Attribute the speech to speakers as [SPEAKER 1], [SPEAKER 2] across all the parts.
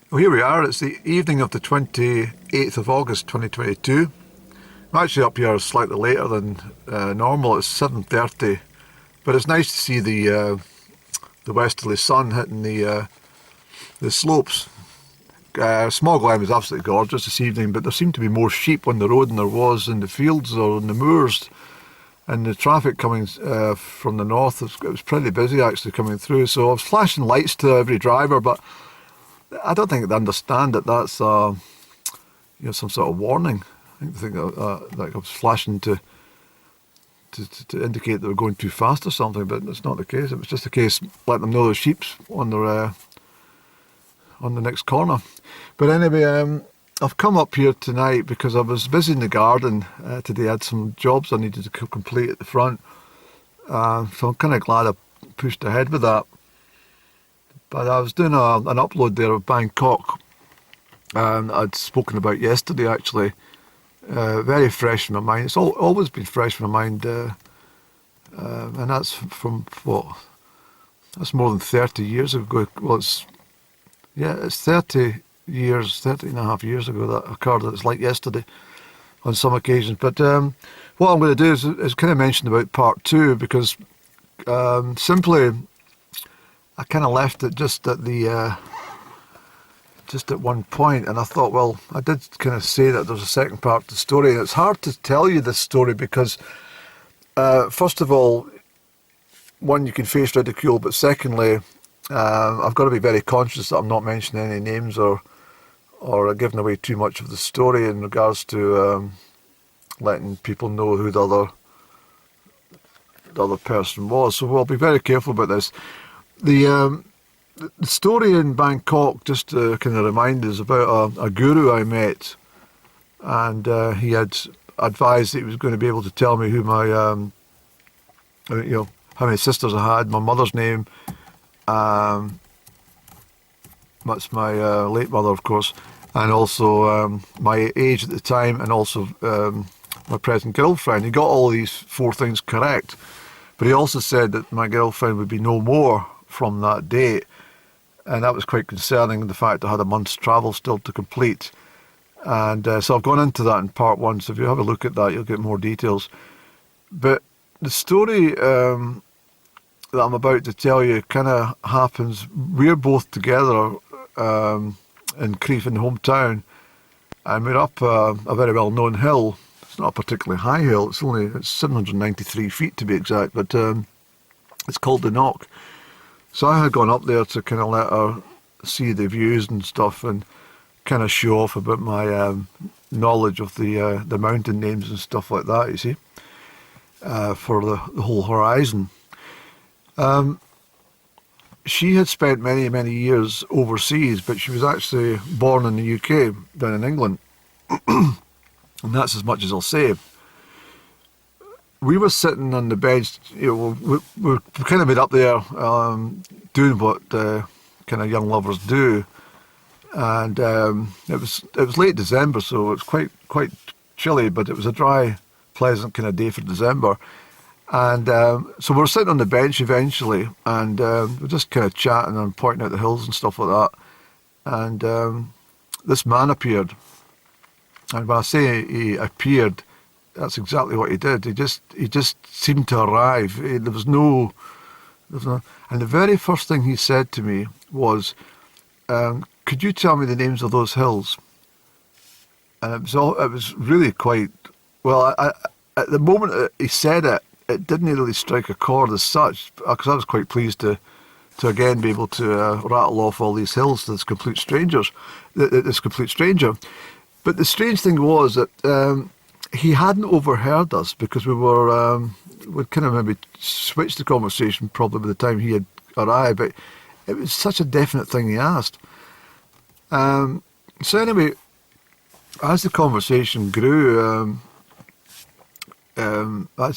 [SPEAKER 1] Well, here we are. It's the evening of the 28th of August 2022. I'm actually up here slightly later than normal. It's 7:30, but it's nice to see the westerly sun hitting the slopes. Small Glen was absolutely gorgeous this evening, but there seemed to be more sheep on the road than there was in the fields or in the moors. And the traffic coming from the north, it was pretty busy actually coming through. So I was flashing lights to every driver, but I don't think they understand that that's some sort of warning. I think that I was flashing to indicate they were going too fast or something, but it's not the case. It was just a case letting them know there's sheep's on their on the next corner. But anyway, I've come up here tonight because I was busy in the garden today. I had some jobs I needed to complete at the front, so I'm kind of glad I pushed ahead with that. But I was doing an upload there of Bangkok, and I'd spoken about yesterday actually. Very fresh in my mind. It's always been fresh in my mind, and that's from what? That's more than 30 years ago. Well, it's 30 years, 30 and a half years ago that occurred. It's like yesterday on some occasions. But what I'm going to do is kind of mention about part two, because simply I kind of left it just at one point, and I thought, well, I did kind of say that there's a second part to the story, and it's hard to tell you this story because, first of all, one, you can face ridicule, but secondly, I've got to be very conscious that I'm not mentioning any names or giving away too much of the story in regards to letting people know who the other person was. So we'll be very careful about this. The story in Bangkok, just to kind of remind us, about a guru I met, and he had advised that he was going to be able to tell me who my, how many sisters I had, my mother's name, that's my late mother, of course, and also my age at the time, and also my present girlfriend. He got all these four things correct, but he also said that my girlfriend would be no more from that date. And that was quite concerning, the fact I had a month's travel still to complete. And so I've gone into that in part one, so if you have a look at that, you'll get more details. But the story that I'm about to tell you kind of happens, we're both together in Crieff, in the hometown, and we're up a very well-known hill. It's not a particularly high hill, it's 793 feet to be exact, but it's called the Knock. So I had gone up there to kind of let her see the views and stuff, and kind of show off about my knowledge of the mountain names and stuff like that, you see, for the whole horizon. She had spent many, many years overseas, but she was actually born in the UK, down in England. And that's as much as I'll say. We were sitting on the bench, we're kind of made up there, doing what kind of young lovers do, and it was late December, so it was quite chilly, but it was a dry, pleasant kind of day for December, and so we were sitting on the bench eventually, and we're just kind of chatting and pointing out the hills and stuff like that, and this man appeared, and when I say he appeared, that's exactly what he did. He just seemed to arrive. There was no, and the very first thing he said to me was, "Could you tell me the names of those hills?" And it was really quite well. At the moment that he said it, it didn't really strike a chord as such, because I was quite pleased to again be able to rattle off all these hills to this complete stranger. But the strange thing was that. He hadn't overheard us, because we'd kind of maybe switched the conversation probably by the time he had arrived, but it was such a definite thing he asked. So anyway, as the conversation grew, I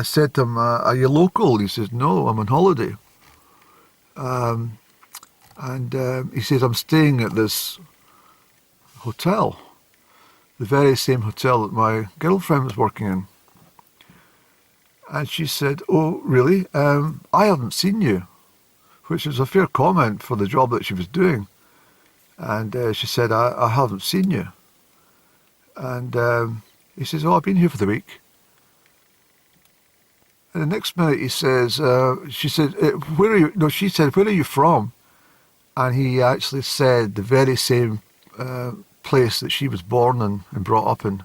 [SPEAKER 1] said to him, "Are you local?" He says, "No, I'm on holiday." And he says, "I'm staying at this hotel, the very same hotel that my girlfriend was working in." And she said, "Oh, really? I haven't seen you," which is a fair comment for the job that she was doing. And she said, I haven't seen you. And he says, oh, I've been here for the week. And the next minute he says, she said, where are you? No, she said, where are you from? And he actually said the very same place that she was born in and brought up in.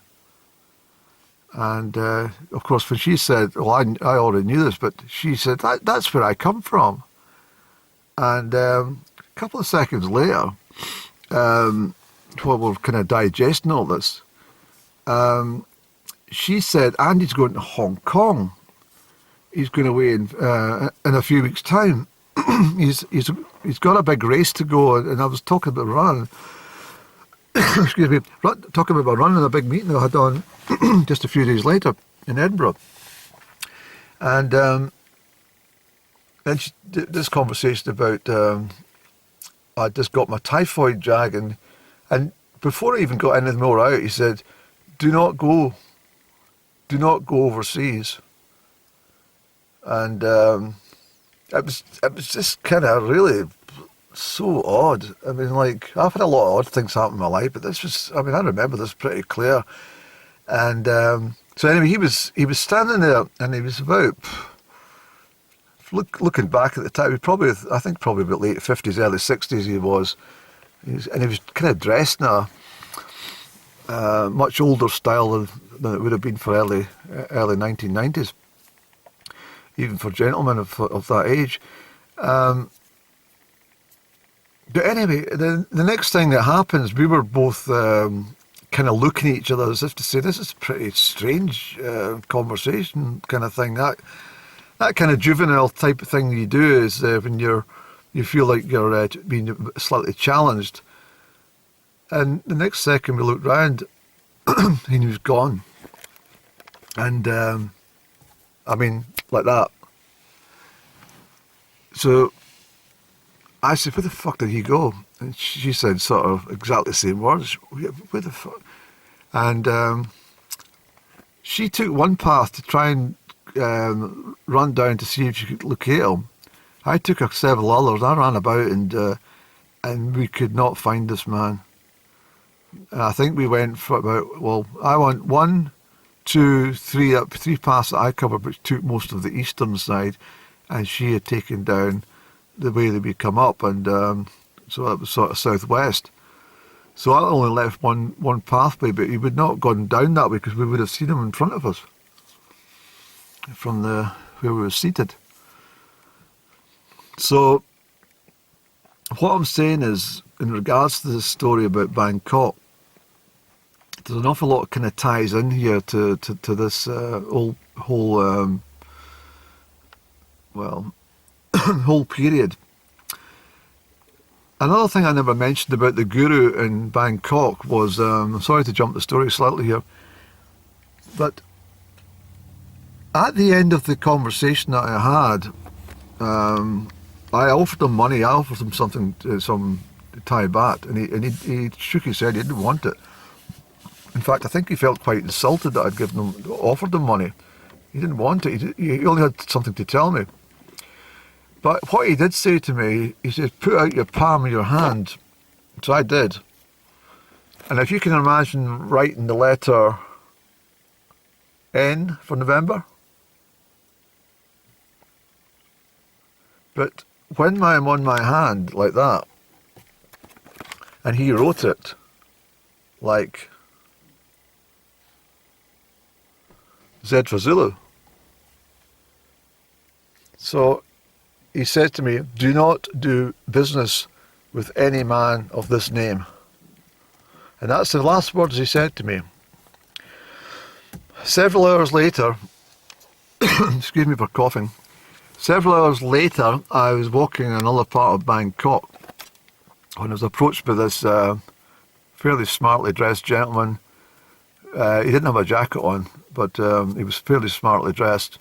[SPEAKER 1] And of course, when she said, well, I already knew this, but she said, that's where I come from. And a couple of seconds later, while we're kind of digesting all this, she said, Andy's going to Hong Kong. He's going away in a few weeks' time. he's got a big race to go, and I was talking about running. Excuse me, talking about running a big meeting I had on just a few days later in Edinburgh, and then this conversation about I just got my typhoid jag, and before I even got anything more out, he said, do not go overseas. And it was just kind of really so odd. I mean, like, I've had a lot of odd things happen in my life, but this was, I mean, I remember this pretty clear. And so anyway, he was standing there, and he was about, looking back at the time, I think probably about late 50s, early 60s he was. And he was kind of dressed in a much older style than it would have been for early 1990s. Even for gentlemen of that age. But anyway, the next thing that happens, we were both kind of looking at each other as if to say, this is a pretty strange conversation kind of thing. That kind of juvenile type of thing you do is when you feel like you're being slightly challenged. And the next second we looked round and he was gone. And I mean, like that. So I said, where the fuck did he go? And she said sort of exactly the same words. Where the fuck? And she took one path to try and run down to see if she could locate him. I took several others. I ran about and we could not find this man. And I think we went for about, well, I went 1, 2, 3 up 3 paths that I covered, which took most of the eastern side, and she had taken down the way that we come up, and so it was sort of southwest. So I only left one pathway, but he would not have gone down that way because we would have seen him in front of us from where we were seated. So what I'm saying is, in regards to this story about Bangkok, there's an awful lot kind of ties in here to this whole whole period. Another thing I never mentioned about the guru in Bangkok was, I'm sorry to jump the story slightly here, but at the end of the conversation that I had, I offered him money. I offered him something, some Thai baht, and he shook his head. He didn't want it. In fact, I think he felt quite insulted that I'd offered him money. He didn't want it. He only had something to tell me. But what he did say to me, he said, put out your palm of your hand. So I did. And if you can imagine writing the letter N for November. But when I'm on my hand like that, and he wrote it like Z for Zulu. So he said to me, do not do business with any man of this name. And that's the last words he said to me. Several hours later, excuse me for coughing, several hours later I was walking in another part of Bangkok when I was approached by this fairly smartly dressed gentleman. He didn't have a jacket on, but he was fairly smartly dressed.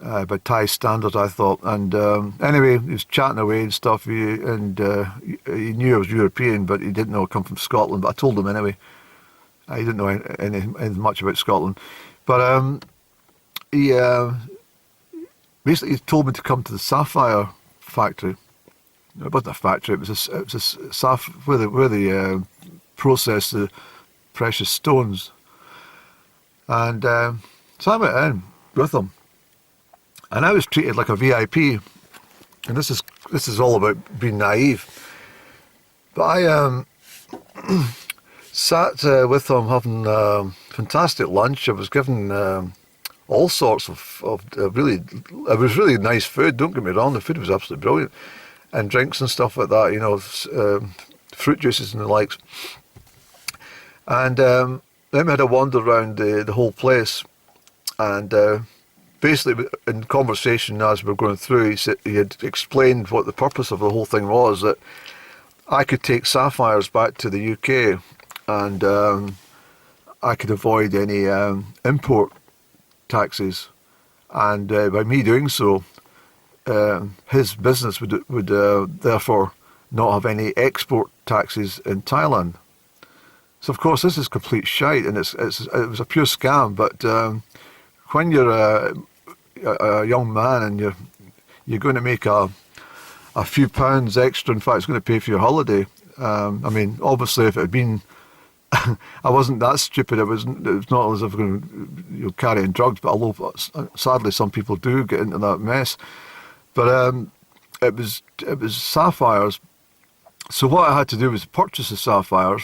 [SPEAKER 1] By Thai standards, I thought. And anyway, he was chatting away and stuff, and he knew I was European, but he didn't know I come from Scotland, but I told him anyway. He didn't know anything much about Scotland. But he basically told me to come to the sapphire factory. It wasn't a factory. It was where they process the precious stones. And so I went in with them, and I was treated like a VIP. And this is all about being naive. But I sat with them having fantastic lunch. I was given all sorts of really, it was really nice food. Don't get me wrong, the food was absolutely brilliant, and drinks and stuff like that. You know, fruit juices and the likes. And then we had a wander around the whole place, and basically in conversation as we were going through, he had explained what the purpose of the whole thing was, that I could take sapphires back to the UK, and I could avoid any import taxes, and by me doing so, his business would therefore not have any export taxes in Thailand. So of course this is complete shite, and it was a pure scam. But when you're a young man and you're going to make a few pounds extra, in fact it's going to pay for your holiday. I mean, obviously if it had been I wasn't that stupid. It was not as if I'm going to carrying drugs, but although sadly some people do get into that mess. But it was sapphires. So what I had to do was purchase the sapphires,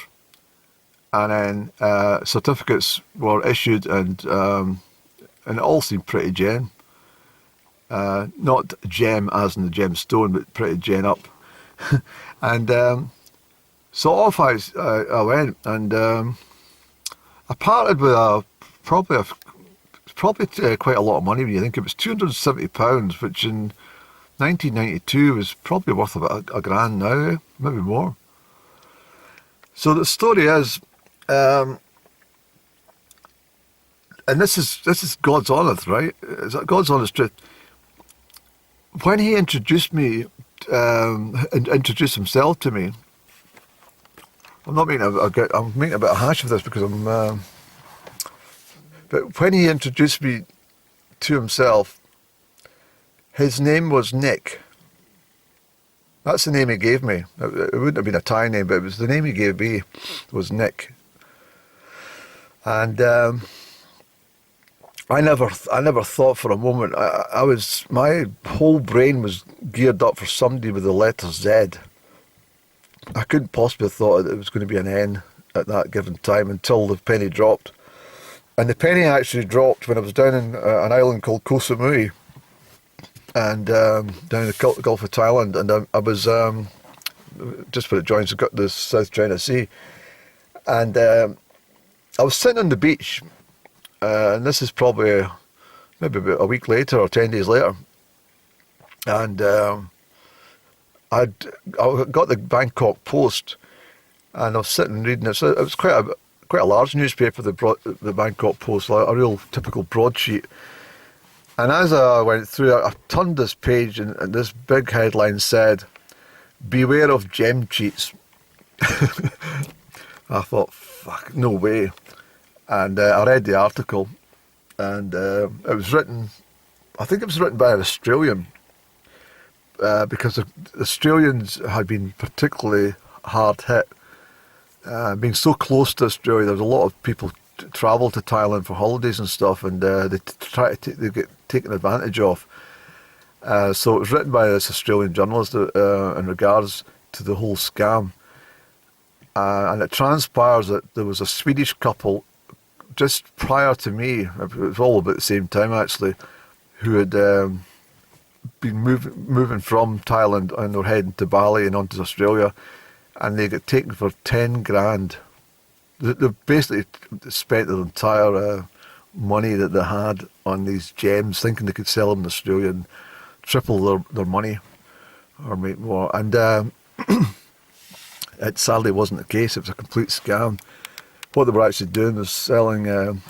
[SPEAKER 1] and then certificates were issued, and it all seemed pretty gen. Not gem as in the gemstone, but pretty gen up. And so off I went, and I parted with probably quite a lot of money when you think it was £270, which in 1992 was probably worth about a grand now, maybe more. So the story is, and this is God's honest, right? It's God's honest truth. When he introduced me, introduced himself to me, I'm making a bit of hash of this because but when he introduced me to himself, his name was Nick. That's the name he gave me. It wouldn't have been a Thai name, but it was the name he gave me, was Nick. And I never thought for a moment. My whole brain was geared up for somebody with the letter Z. I couldn't possibly have thought that it was going to be an N at that given time until the penny dropped. And the penny actually dropped when I was down in an island called Koh Samui, and down in the Gulf of Thailand, and I was just where it joins the South China Sea, and I was sitting on the beach, and this is probably maybe about a week later or 10 days later, and I got the Bangkok Post, and I was sitting reading it. So it was quite a large newspaper, the Bangkok Post, a real typical broadsheet. And as I went through it, I turned this page, and this big headline said, "Beware of gem cheats." I thought, fuck, no way. And I read the article, and it was written, I think it was written by an Australian, because the Australians had been particularly hard hit. Being so close to Australia, there was a lot of people travel to Thailand for holidays and stuff, and they get taken advantage of. So it was written by this Australian journalist in regards to the whole scam. And it transpires that there was a Swedish couple just prior to me, it was all about the same time actually, who had been moving from Thailand, and they were heading to Bali and on to Australia, and they got taken for 10 grand. They basically spent their entire money that they had on these gems, thinking they could sell them in Australia and triple their money or make more. And it sadly wasn't the case. It was a complete scam. What they were actually doing was selling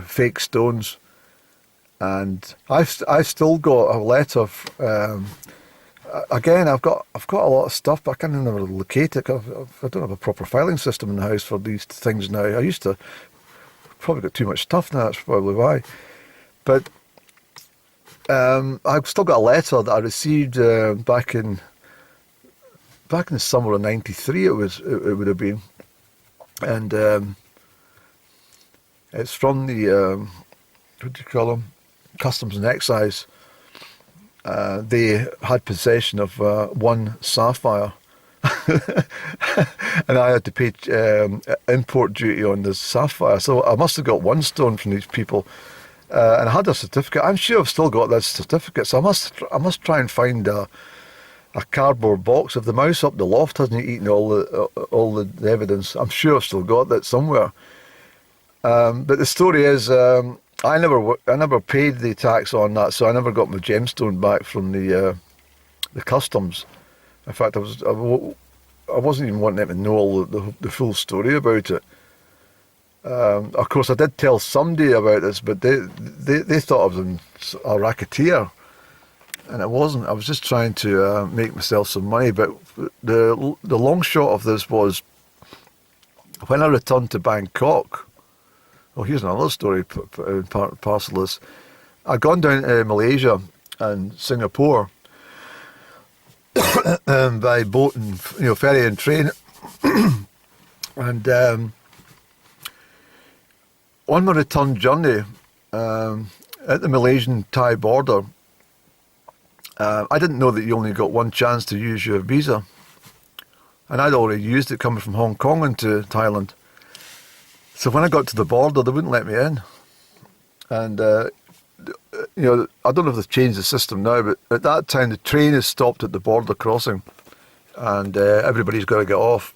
[SPEAKER 1] fake stones. And I've still got a letter. Again, I've got a lot of stuff, but I can't never locate it. I don't have a proper filing system in the house for these things now. I used to. Probably got too much stuff now. That's probably why. But I've still got a letter that I received back in back in the summer of '93. It would have been, and it's from the what do you call them? Customs and Excise. They had possession of one sapphire, and I had to pay import duty on the sapphire. So I must have got one stone from these people, and I had a certificate. I'm sure I've still got this certificate. So I must try and find a cardboard box. If the mouse up the loft hasn't eaten all the evidence, I'm sure I've still got that somewhere. But the story is, I never paid the tax on that, so I never got my gemstone back from the customs. In fact, I wasn't even wanting them to know all the full story about it. Of course, I did tell somebody about this, but they thought I was a racketeer, and it wasn't. I was just trying to make myself some money. But the long shot of this was when I returned to Bangkok. Well, here's another story, part and parcel of this. I'd gone down to Malaysia and Singapore by boat and ferry and train, and on my return journey at the Malaysian-Thai border, I didn't know that you only got one chance to use your visa, and I'd already used it coming from Hong Kong into Thailand. So when I got to the border, they wouldn't let me in. And, I don't know if they've changed the system now, but at that time the train is stopped at the border crossing, and everybody's got to get off.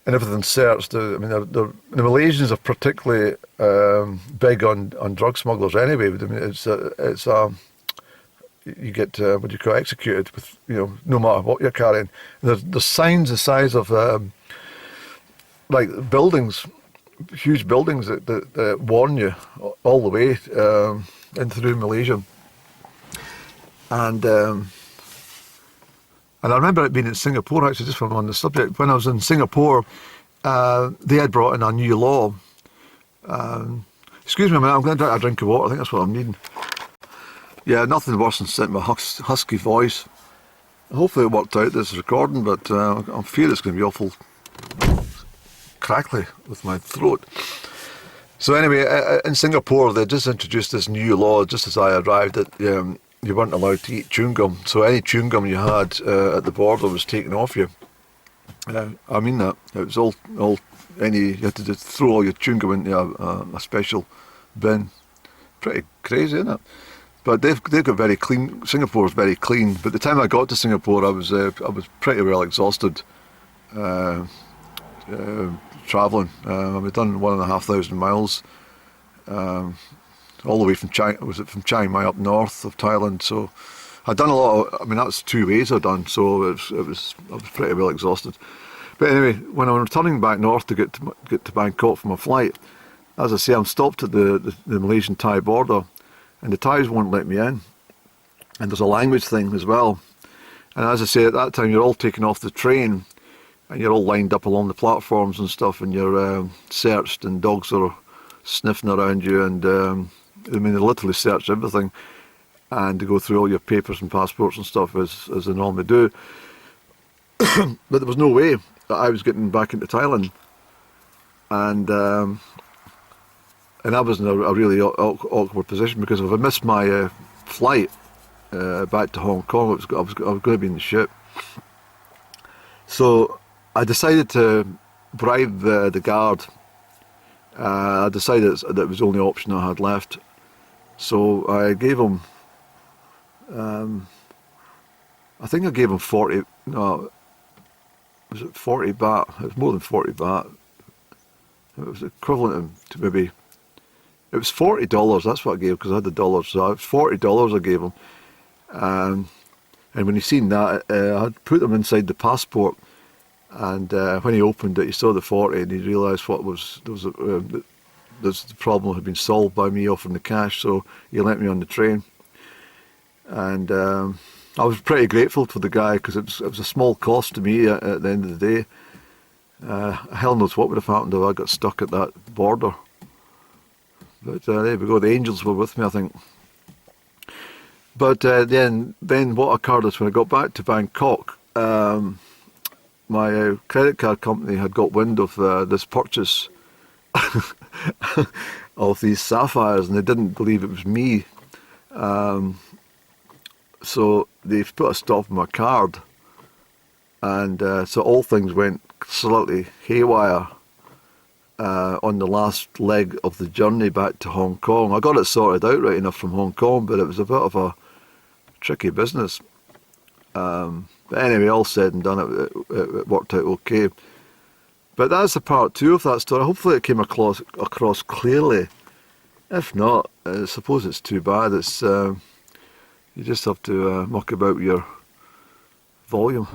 [SPEAKER 1] And everything's searched. I mean, the Malaysians are particularly big on drug smugglers anyway. I mean, you get, what do you call it, executed with, no matter what you're carrying. There's signs the size of, like buildings, huge buildings that warn you all the way in through Malaysia. And I remember it being in Singapore, actually, just from on the subject. When I was in Singapore, they had brought in a new law. Excuse me a minute, I'm going to drink a drink of water. I think that's what I'm needing. Yeah, nothing worse than sitting with a husky voice. Hopefully it worked out, this recording, but I'm fearing it's going to be awful crackly with my throat. So anyway, in Singapore they just introduced this new law just as I arrived that you weren't allowed to eat chewing gum. So any chewing gum you had at the border was taken off you. I mean that. It was all you had to just throw all your chewing gum into a special bin. Pretty crazy, isn't it? But they've got very clean. Singapore's very clean. But the time I got to Singapore, I was pretty well exhausted. Travelling. I've done 1,500 miles, all the way from from Chiang Mai up north of Thailand. So I'd done a lot of, that's 2 ways I'd done, so I was pretty well exhausted. But anyway, when I'm returning back north to get to Bangkok for my flight, as I say, I'm stopped at the Malaysian-Thai border, and the Thais won't let me in. And there's a language thing as well. And as I say, at that time you're all taken off the train, and you're all lined up along the platforms and stuff, and you're searched, and dogs are sniffing around you, and they literally search everything, and to go through all your papers and passports and stuff as they normally do. But there was no way that I was getting back into Thailand, and I was in a really awkward position, because if I missed my flight back to Hong Kong, I was going to be in the shit. So I decided to bribe the guard. I decided that was the only option I had left. So I gave him, I think I gave him 40, no, was it 40 baht? It was more than 40 baht. It was equivalent to maybe, it was $40, that's what I gave, because I had the dollars. So it was $40 I gave him. And when he seen that, I had put them inside the passport. And when he opened it, he saw the 40, and he realised the problem had been solved by me offering the cash. So he let me on the train, and I was pretty grateful for the guy, because it was a small cost to me at the end of the day. Hell knows what would have happened if I got stuck at that border. But there we go. The angels were with me, I think. But then what occurred is when I got back to Bangkok. my credit card company had got wind of this purchase of these sapphires, and they didn't believe it was me. So they've put a stop on my card, and so all things went slightly haywire on the last leg of the journey back to Hong Kong. I got it sorted out right enough from Hong Kong, but it was a bit of a tricky business. But anyway, all said and done, it worked out okay. But that's the part 2 of that story. Hopefully it came across clearly. If not, I suppose it's too bad. It's you just have to muck about your volume.